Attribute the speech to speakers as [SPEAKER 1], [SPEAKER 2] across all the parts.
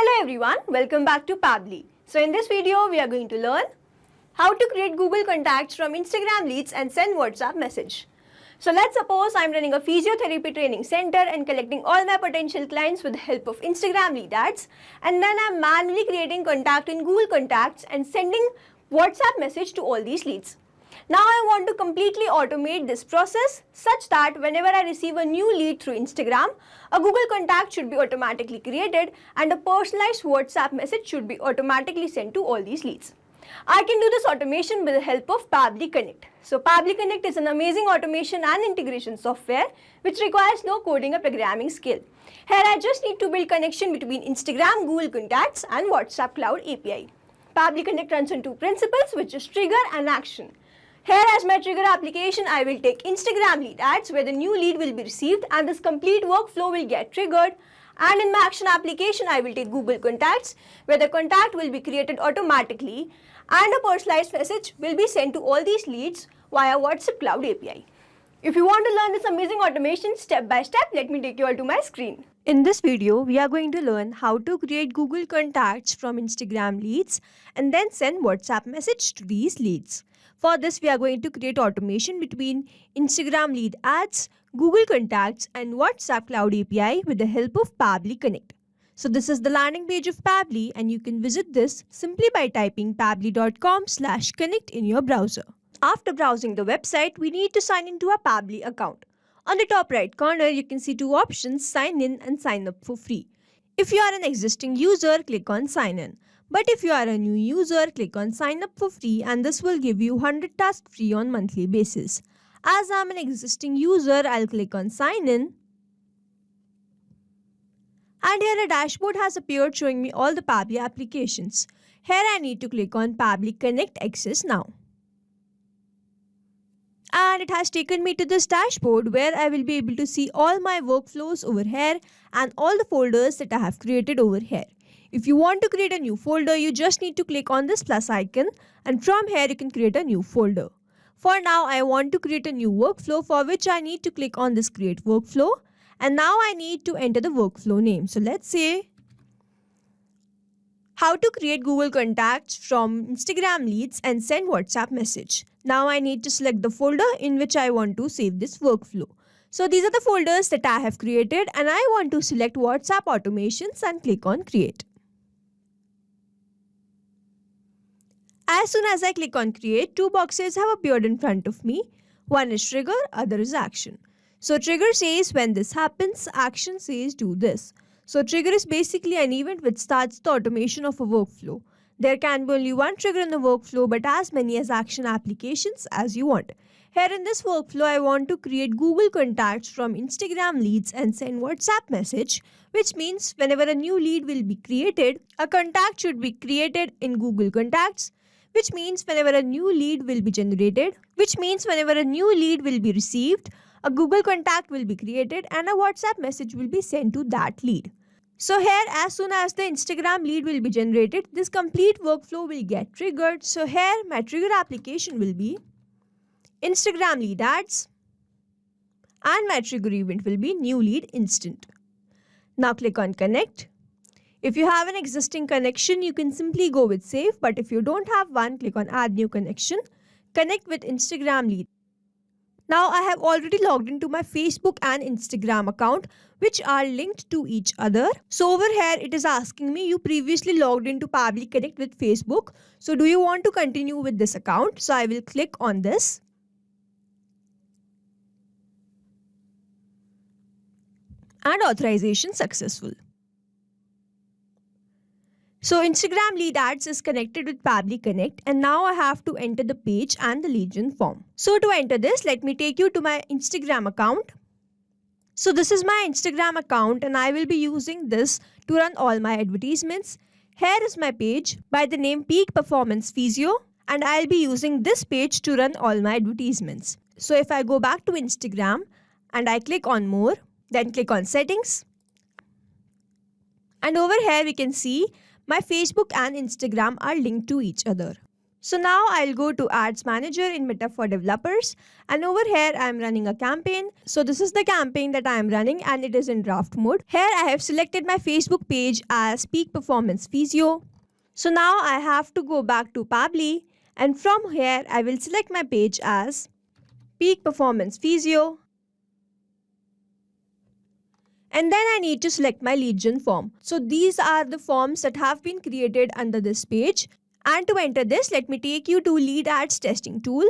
[SPEAKER 1] Hello everyone, welcome back to Pabbly. So in this video, we are going to learn how to create Google contacts from Instagram leads and send WhatsApp message. So let's suppose I'm running a physiotherapy training center and collecting all my potential clients with the help of Instagram lead ads, and then I'm manually creating contact in Google Contacts and sending WhatsApp message to all these leads. Now I want to completely automate this process such that whenever I receive a new lead through Instagram, a Google contact should be automatically created and a personalized WhatsApp message should be automatically sent to all these leads. I can do this automation with the help of Pabbly Connect. So Pabbly Connect is an amazing automation and integration software which requires no coding or programming skill. Here I just need to build connection between Instagram, Google Contacts and WhatsApp Cloud API. Pabbly Connect runs on two principles, which is trigger and action. Here as my trigger application, I will take Instagram lead ads where the new lead will be received and this complete workflow will get triggered. And in my action application, I will take Google Contacts where the contact will be created automatically and a personalized message will be sent to all these leads via WhatsApp Cloud API. If you want to learn this amazing automation step by step, let me take you all to my screen. In this video, we are going to learn how to create Google Contacts from Instagram leads and then send WhatsApp message to these leads. For this, we are going to create automation between Instagram lead ads, Google Contacts and WhatsApp Cloud API with the help of Pabbly Connect. So this is the landing page of Pabbly and you can visit this simply by typing pabbly.com/connect in your browser. After browsing the website, we need to sign into our Pabbly account. On the top right corner, you can see two options, sign in and sign up for free. If you are an existing user, click on sign in. But if you are a new user, click on sign up for free and this will give you 100 tasks free on monthly basis. As I am an existing user, I'll click on sign in. And here a dashboard has appeared showing me all the Pabbly applications. Here I need to click on Pabbly Connect Access now. And it has taken me to this dashboard where I will be able to see all my workflows over here and all the folders that I have created over here. If you want to create a new folder, you just need to click on this plus icon and from here you can create a new folder. For now, I want to create a new workflow for which I need to click on this create workflow and now I need to enter the workflow name. So let's say how to create Google Contacts from Instagram leads and send WhatsApp message. Now I need to select the folder in which I want to save this workflow. So these are the folders that I have created and I want to select WhatsApp automations and click on create. As soon as I click on create, two boxes have appeared in front of me. One is trigger, other is action. So trigger says when this happens, action says do this. So trigger is basically an event which starts the automation of a workflow. There can be only one trigger in the workflow but as many as action applications as you want. Here in this workflow, I want to create Google Contacts from Instagram leads and send WhatsApp message, which means whenever a new lead will be created, a contact should be created in Google Contacts, which means whenever a new lead will be generated, which means whenever a new lead will be received, a Google contact will be created and a WhatsApp message will be sent to that lead. So here, as soon as the Instagram lead will be generated, this complete workflow will get triggered. So here, my trigger application will be Instagram lead ads and my trigger event will be new lead instant. Now click on connect. If you have an existing connection, you can simply go with save, but if you don't have one, click on add new connection, connect with Instagram lead. Now I have already logged into my Facebook and Instagram account, which are linked to each other. So over here, it is asking me you previously logged into Pabbly Connect with Facebook. So do you want to continue with this account? So I will click on this. And authorization successful. So Instagram lead ads is connected with Pabbly Connect and now I have to enter the page and the lead-gen form. So to enter this, let me take you to my Instagram account. So this is my Instagram account and I will be using this to run all my advertisements. Here is my page by the name Peak Performance Physio and I'll be using this page to run all my advertisements. So if I go back to Instagram and I click on more, then click on settings. And over here we can see my Facebook and Instagram are linked to each other. So now I'll go to Ads Manager in Meta for Developers, and over here I'm running a campaign. So this is the campaign that I am running and it is in draft mode. Here I have selected my Facebook page as Peak Performance Physio. So now I have to go back to Pabbly, and from here I will select my page as Peak Performance Physio. And then I need to select my lead gen form. So these are the forms that have been created under this page. And to enter this, let me take you to Lead Ads Testing Tool.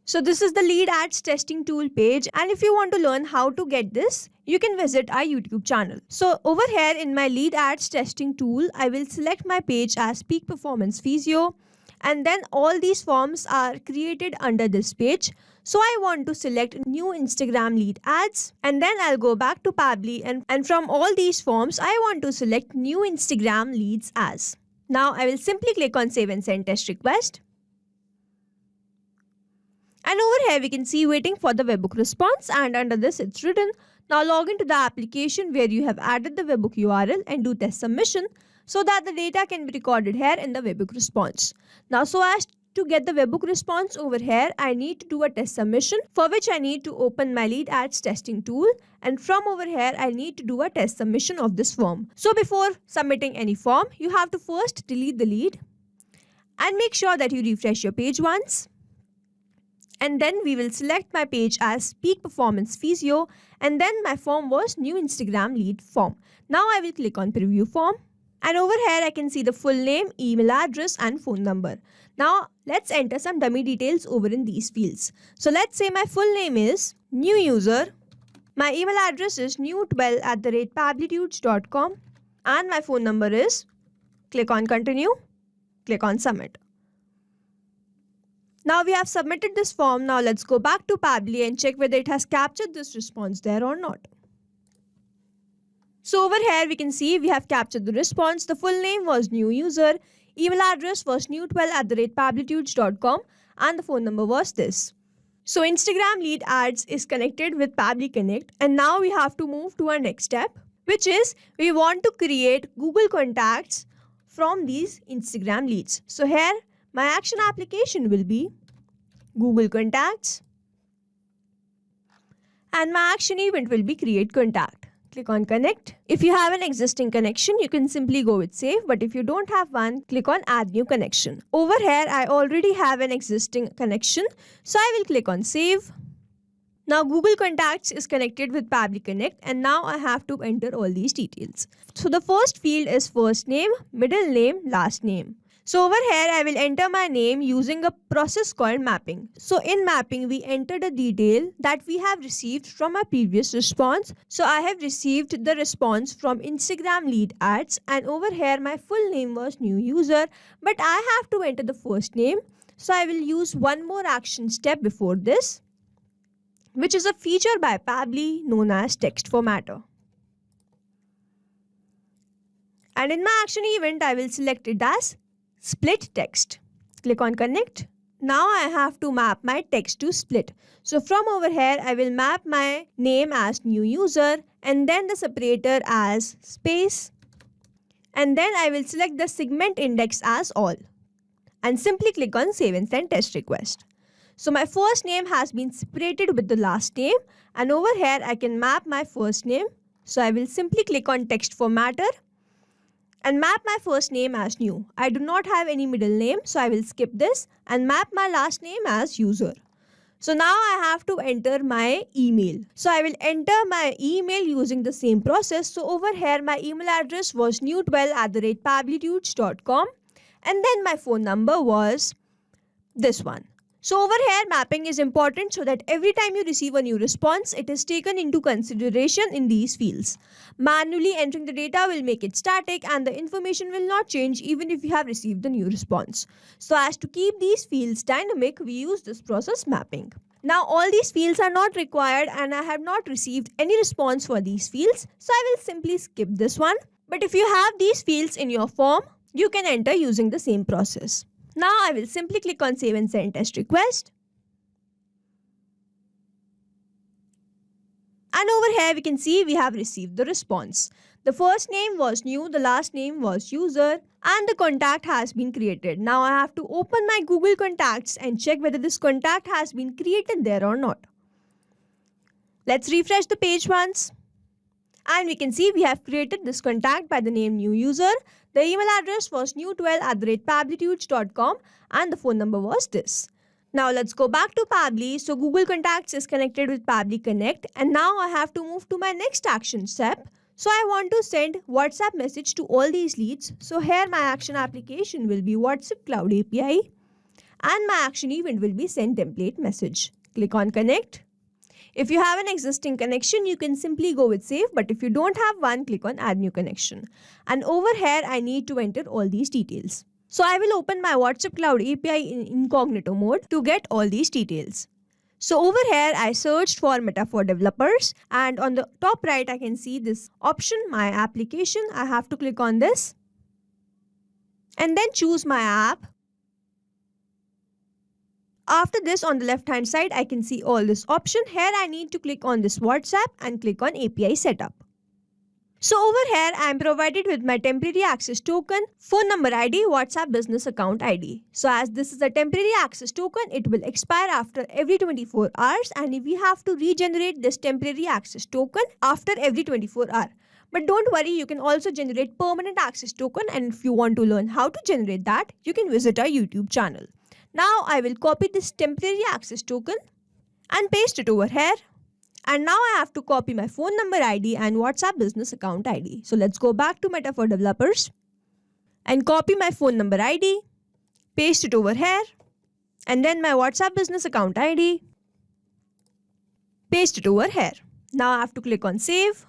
[SPEAKER 1] So this is the Lead Ads Testing Tool page, and if you want to learn how to get this, you can visit our YouTube channel. So over here in my Lead Ads Testing Tool, I will select my page as Peak Performance Physio, and then all these forms are created under this page. So I want to select new Instagram lead ads, and then I'll go back to Pabbly, and from all these forms, I want to select new Instagram leads as. Now I will simply click on Save and Send Test Request. And over here we can see waiting for the webhook response, and under this it's written, now log into the application where you have added the webhook URL and do test submission so that the data can be recorded here in the webhook response. Now so as to get the webhook response over here, I need to do a test submission, for which I need to open my Lead Ads Testing Tool, and from over here I need to do a test submission of this form. So before submitting any form, you have to first delete the lead and make sure that you refresh your page once. And then we will select my page as Peak Performance Physio, and then my form was new Instagram lead form. Now I will click on Preview Form, and over here I can see the full name, email address and phone number. Now let's enter some dummy details over in these fields. So let's say my full name is new user, my email address is new12@pablitudes.com, and my phone number is, click on continue, click on submit. Now we have submitted this form. Now let's go back to Pabbly and check whether it has captured this response there or not. So over here we can see we have captured the response. The full name was new user, email address was new12@pablitudes.com, and the phone number was this. So Instagram lead ads is connected with Pabbly Connect, and now we have to move to our next step, which is we want to create Google contacts from these Instagram leads. So here my action application will be Google Contacts, and my action event will be Create Contact. Click on Connect. If you have an existing connection, you can simply go with Save, but if you don't have one, click on Add New Connection. Over here, I already have an existing connection, so I will click on Save. Now Google Contacts is connected with Pabbly Connect, and now I have to enter all these details. So the first field is first name, middle name, last name. So over here I will enter my name using a process called mapping. So in mapping we enter the detail that we have received from our previous response. So I have received the response from Instagram lead ads, and over here my full name was new user, but I have to enter the first name. So I will use one more action step before this, which is a feature by Pabbly known as text formatter. And in my action event I will select it as split text. Click on Connect. Now I have to map my text to split. So from over here I will map my name as new user, and then the separator as space, and then I will select the segment index as all, and simply click on Save and Send Test Request. So my first name has been separated with the last name, and over here I can map my first name. So I will simply click on Text Formatter and map my first name as new. I do not have any middle name, so I will skip this and map my last name as user. So now I have to enter my email. So I will enter my email using the same process. So over here my email address was new12@pablitudes.com, and then my phone number was this one. So over here mapping is important so that every time you receive a new response, it is taken into consideration in these fields. Manually entering the data will make it static, and the information will not change even if you have received the new response. So as to keep these fields dynamic, we use this process mapping. Now all these fields are not required, and I have not received any response for these fields, so I will simply skip this one. But if you have these fields in your form, you can enter using the same process. Now I will simply click on Save and Send Test Request. And over here we can see we have received the response. The first name was new, the last name was user, and the contact has been created. Now I have to open my Google Contacts and check whether this contact has been created there or not. Let's refresh the page once. And we can see we have created this contact by the name new user. The email address was new12@pablitudes.com and the phone number was this. Now let's go back to Pabbly. So Google Contacts is connected with Pabbly Connect, and now I have to move to my next action step. So I want to send WhatsApp message to all these leads. So here my action application will be WhatsApp Cloud API and my action event will be send template message. Click on connect. If you have an existing connection, you can simply go with save, but if you don't have one, click on add new connection. And over here, I need to enter all these details. So I will open my WhatsApp Cloud API in incognito mode to get all these details. So over here, I searched for Meta for Developers, and on the top right, I can see this option, my application. I have to click on this and then choose my app. After this, on the left hand side, I can see all this option. Here I need to click on this WhatsApp and click on API setup. So over here, I am provided with my temporary access token, phone number ID, WhatsApp business account ID. So as this is a temporary access token, it will expire after every 24 hours and we have to regenerate this temporary access token after every 24 hours. But don't worry, you can also generate permanent access token, and if you want to learn how to generate that, you can visit our YouTube channel. Now I will copy this temporary access token and paste it over here. And now I have to copy my phone number ID and WhatsApp business account ID. So let's go back to Meta for Developers and copy my phone number ID, paste it over here, and then my WhatsApp business account ID, paste it over here. Now I have to click on save.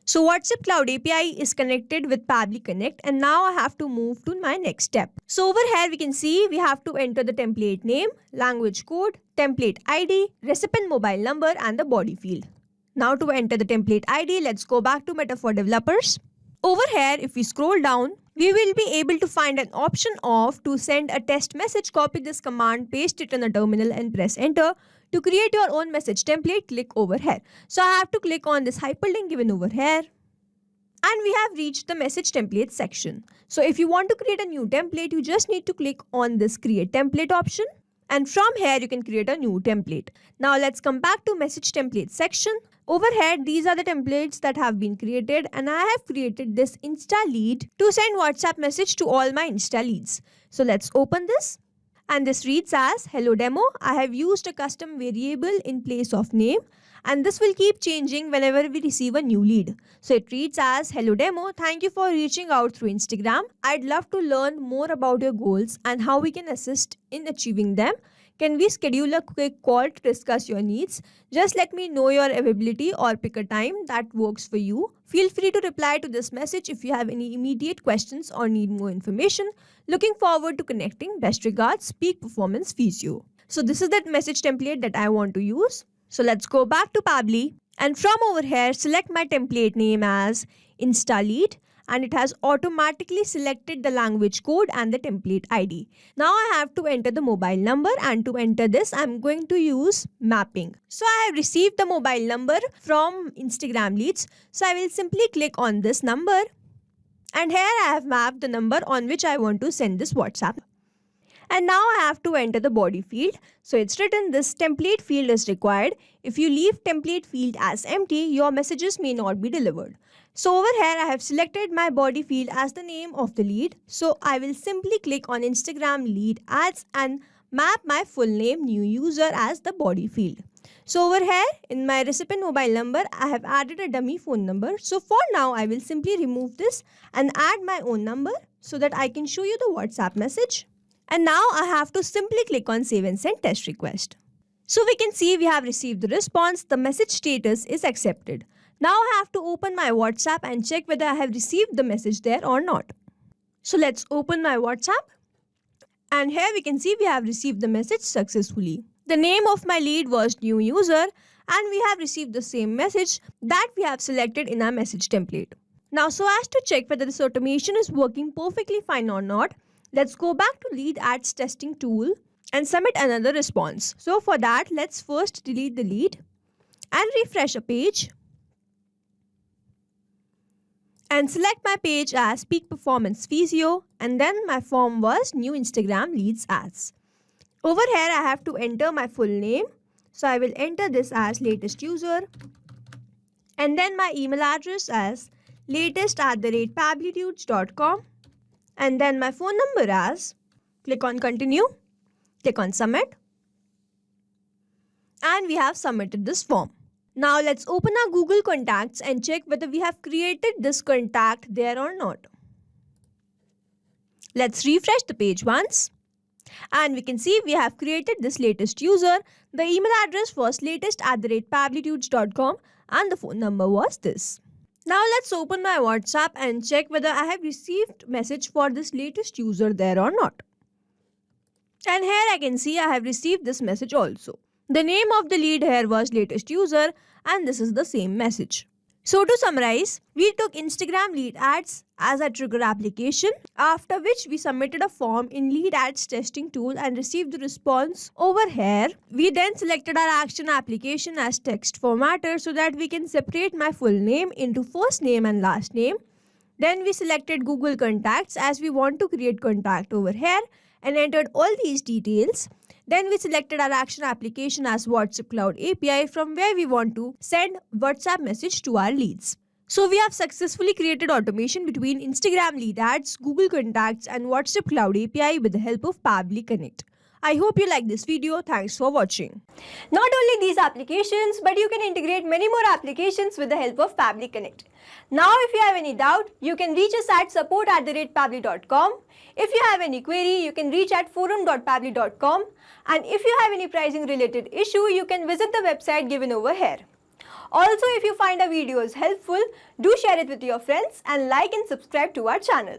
[SPEAKER 1] So WhatsApp Cloud API is connected with Pabbly Connect, and now I have to move to my next step. So over here we can see we have to enter the template name, language code, template ID, recipient mobile number and the body field. Now to enter the template ID, let's go back to Meta for Developers. Over here, if we scroll down, we will be able to find an option of to send a test message. Copy this command, paste it in the terminal and press enter. To create your own message template, click over here. So I have to click on this hyperlink given over here. And we have reached the message template section. So if you want to create a new template, you just need to click on this create template option. And from here, you can create a new template. Now let's come back to message template section. Over here, these are the templates that have been created, and I have created this Insta lead to send WhatsApp message to all my Insta leads. So let's open this. And this reads as hello demo. I have used a custom variable in place of name, and this will keep changing whenever we receive a new lead. So it reads as hello demo. Thank you for reaching out through Instagram. I'd love to learn more about your goals and how we can assist in achieving them. Can we schedule a quick call to discuss your needs? Just let me know your availability or pick a time that works for you. Feel free to reply to this message if you have any immediate questions or need more information. Looking forward to connecting. Best regards, Peak Performance Physio. So this is that message template that I want to use. So let's go back to Pabbly, and from over here, select my template name as InstaLead, and it has automatically selected the language code and the template ID. Now I have to enter the mobile number, and to enter this, I'm going to use mapping. So I have received the mobile number from Instagram leads. So I will simply click on this number, and here I have mapped the number on which I want to send this WhatsApp. And now I have to enter the body field. So it's written this template field is required. If you leave template field as empty, your messages may not be delivered. So over here, I have selected my body field as the name of the lead. So I will simply click on Instagram lead ads and map my full name new user as the body field. So over here in my recipient mobile number, I have added a dummy phone number. So for now, I will simply remove this and add my own number so that I can show you the WhatsApp message. And now I have to simply click on save and send test request. So we can see we have received the response. The message status is accepted. Now I have to open my WhatsApp and check whether I have received the message there or not. So let's open my WhatsApp. And here we can see we have received the message successfully. The name of my lead was new user, and we have received the same message that we have selected in our message template. Now, so as to check whether this automation is working perfectly fine or not, let's go back to lead ads testing tool and submit another response. So for that, let's first delete the lead and refresh a page and select my page as Peak Performance Physio, and then my form was New Instagram Leads Ads. Over here I have to enter my full name. So I will enter this as latest user and then my email address as latest@pablitudes.com and then my phone number as, click on continue, click on submit, and we have submitted this form. Now let's open our Google Contacts and check whether we have created this contact there or not. Let's refresh the page once. And we can see we have created this latest user. The email address was latest@pablitudes.com and the phone number was this. Now let's open my WhatsApp and check whether I have received message for this latest user there or not. And here I can see I have received this message also. The name of the lead here was latest user and this is the same message. So to summarize, we took Instagram lead ads as a trigger application, after which we submitted a form in lead ads testing tool and received the response over here. We then selected our action application as text formatter so that we can separate my full name into first name and last name. Then we selected Google Contacts as we want to create contact over here and entered all these details. Then we selected our action application as WhatsApp Cloud API from where we want to send WhatsApp message to our leads. So we have successfully created automation between Instagram lead ads, Google Contacts and WhatsApp Cloud API with the help of Pabbly Connect. I hope you like this video. Thanks for watching. Not only these applications, but you can integrate many more applications with the help of Pabbly Connect. Now, if you have any doubt, you can reach us at support@pabbly.com. If you have any query, you can reach at forum.pabbly.com. And if you have any pricing related issue, you can visit the website given over here. Also, if you find our videos helpful, do share it with your friends and like and subscribe to our channel.